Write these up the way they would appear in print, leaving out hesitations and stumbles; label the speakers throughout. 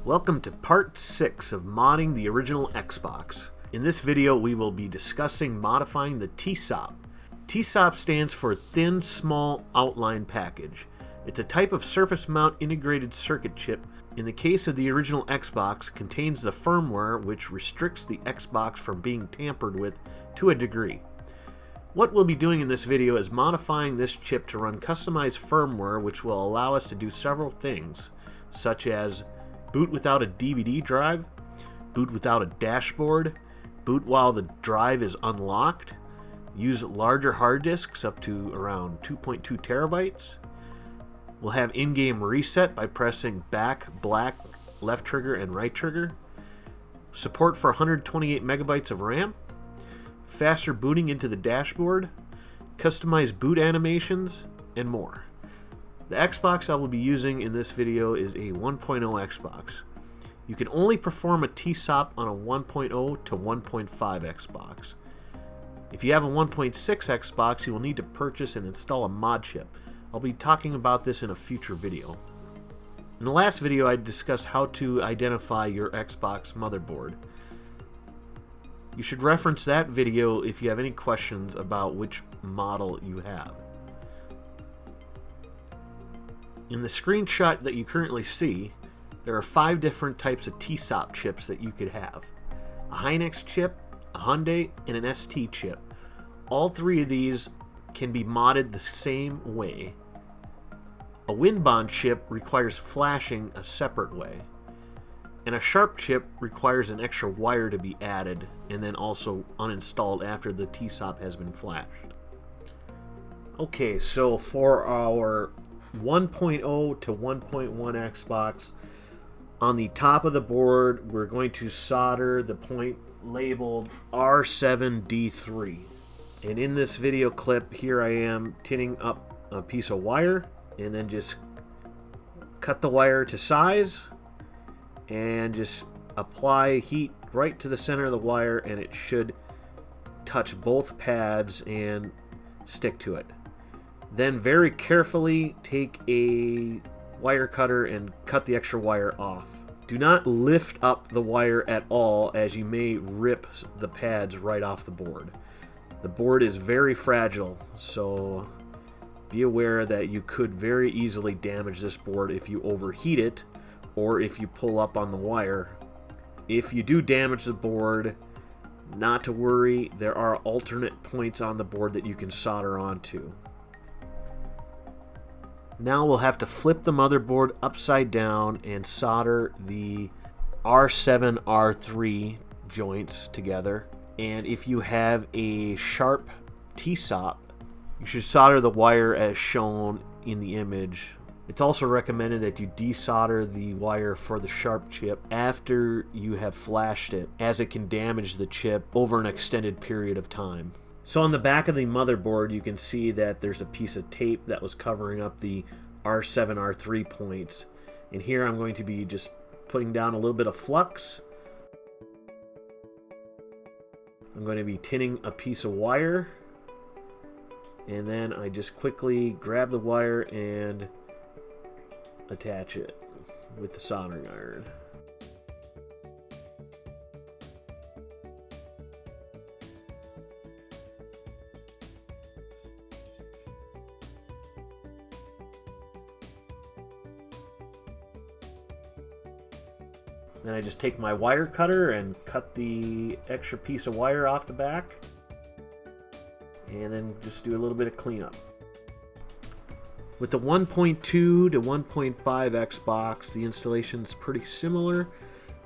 Speaker 1: Welcome to part 6 of modding the original Xbox. In this video we will be discussing modifying the TSOP. TSOP stands for Thin Small Outline Package. It's a type of surface mount integrated circuit chip. In the case of the original Xbox, contains the firmware which restricts the Xbox from being tampered with to a degree. What we'll be doing in this video is modifying this chip to run customized firmware which will allow us to do several things, such as boot without a DVD drive, boot without a dashboard, boot while the drive is unlocked, use larger hard disks up to around 2.2 terabytes. We'll have in-game reset by pressing back, black, left trigger, and right trigger. Support for 128 megabytes of RAM. Faster booting into the dashboard. Customized boot animations, and more. The Xbox I will be using in this video is a 1.0 Xbox. You can only perform a TSOP on a 1.0 to 1.5 Xbox. If you have a 1.6 Xbox, you will need to purchase and install a mod chip. I'll be talking about this in a future video. In the last video I discussed how to identify your Xbox motherboard. You should reference that video if you have any questions about which model you have. In the screenshot that you currently see, there are 5 different types of TSOP chips that you could have. A Hynix chip, a Hyundai, and an ST chip. All 3 of these can be modded the same way. A WinBond chip requires flashing a separate way. And a Sharp chip requires an extra wire to be added and then also uninstalled after the TSOP has been flashed. Okay, so for our 1.0 to 1.1 Xbox, on the top of the board we're going to solder the point labeled R7D3. And in this video clip here I am tinning up a piece of wire and then just cut the wire to size and just apply heat right to the center of the wire, and it should touch both pads and stick to it. Then very carefully take a wire cutter and cut the extra wire off. Do not lift up the wire at all, as you may rip the pads right off the board. The board is very fragile, so be aware that you could very easily damage this board if you overheat it or if you pull up on the wire. If you do damage the board, not to worry, there are alternate points on the board that you can solder onto. Now we'll have to flip the motherboard upside down and solder the R7, R3 joints together. And if you have a Sharp TSOP, you should solder the wire as shown in the image. It's also recommended that you desolder the wire for the Sharp chip after you have flashed it, as it can damage the chip over an extended period of time. So on the back of the motherboard you can see that there's a piece of tape that was covering up the R7, R3 points. And here I'm going to be just putting down a little bit of flux. I'm going to be tinning a piece of wire. And then I just quickly grab the wire and attach it with the soldering iron. Then I just take my wire cutter and cut the extra piece of wire off the back, and then just do a little bit of cleanup. With the 1.2 to 1.5 Xbox, the installation is pretty similar.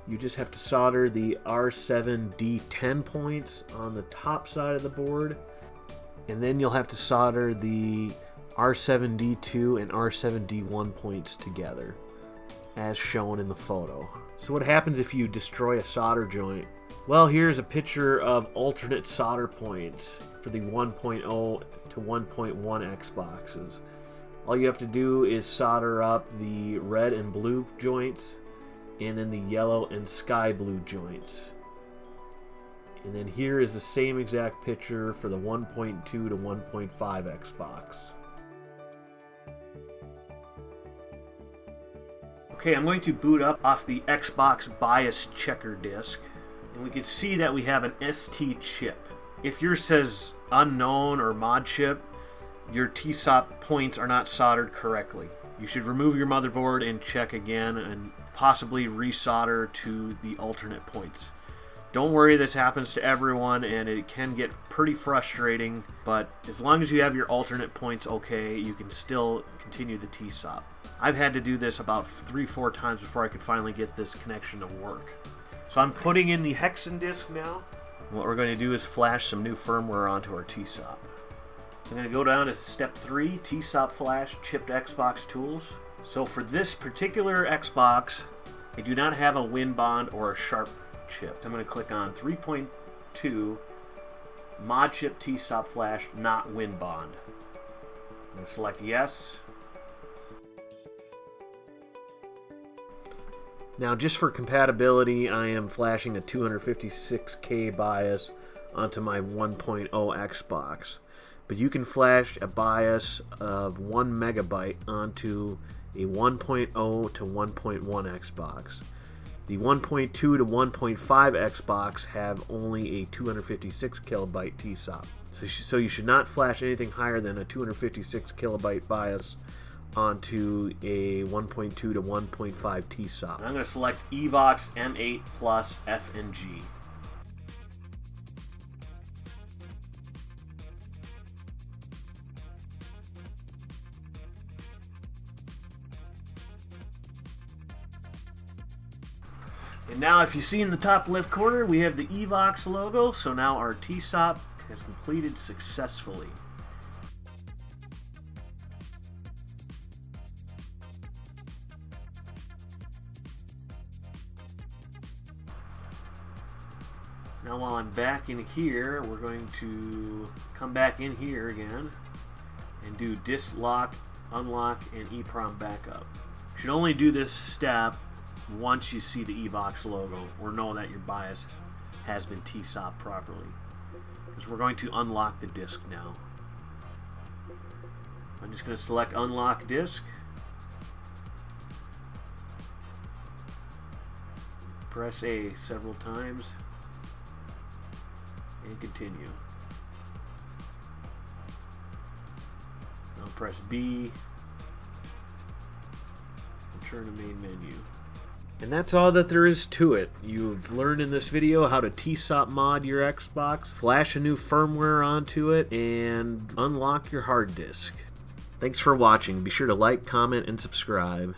Speaker 1: You just have to solder the R7D10 points on the top side of the board, and then you'll have to solder the R7D2 and R7D1 points together, as shown in the photo. So what happens if you destroy a solder joint? Well, here's a picture of alternate solder points for the 1.0 to 1.1 Xboxes. All you have to do is solder up the red and blue joints, and then the yellow and sky blue joints. And then here is the same exact picture for the 1.2 to 1.5 Xbox. Okay, I'm going to boot up off the Xbox BIOS checker disk, and we can see that we have an ST chip. If yours says unknown or mod chip, your TSOP points are not soldered correctly. You should remove your motherboard and check again and possibly resolder to the alternate points. Don't worry, this happens to everyone and it can get pretty frustrating, but as long as you have your alternate points okay, you can still continue the TSOP. I've had to do this about 3-4 times before I could finally get this connection to work. So I'm putting in the Hexen disk now. What we're going to do is flash some new firmware onto our TSOP. So I'm going to go down to step 3, TSOP flash chipped Xbox tools. So for this particular Xbox, I do not have a WinBond or a Sharp chip. I'm going to click on 3.2 mod chip TSOP flash, not WinBond. I'm going to select yes. Now, just for compatibility, I am flashing a 256K BIOS onto my 1.0 Xbox. But you can flash a BIOS of 1 megabyte onto a 1.0 to 1.1 Xbox. The 1.2 to 1.5 Xbox have only a 256 kilobyte TSOP. So you should not flash anything higher than a 256 kilobyte BIOS onto a 1.2 to 1.5 TSOP. I'm going to select Evox M8 Plus F and G. And now if you see in the top left corner, we have the Evox logo, so now our TSOP has completed successfully. Now while I'm back in here, we're going to come back in here again and do disk lock, unlock, and EEPROM backup. You should only do this step once you see the Evox logo or know that your BIOS has been TSOP properly. Because we're going to unlock the disk now. I'm just going to select unlock disk. Press A several times and continue. Now press B and turn to main menu. And that's all that there is to it. You've learned in this video how to TSOP mod your Xbox, flash a new firmware onto it, and unlock your hard disk. Thanks for watching. Be sure to like, comment, and subscribe.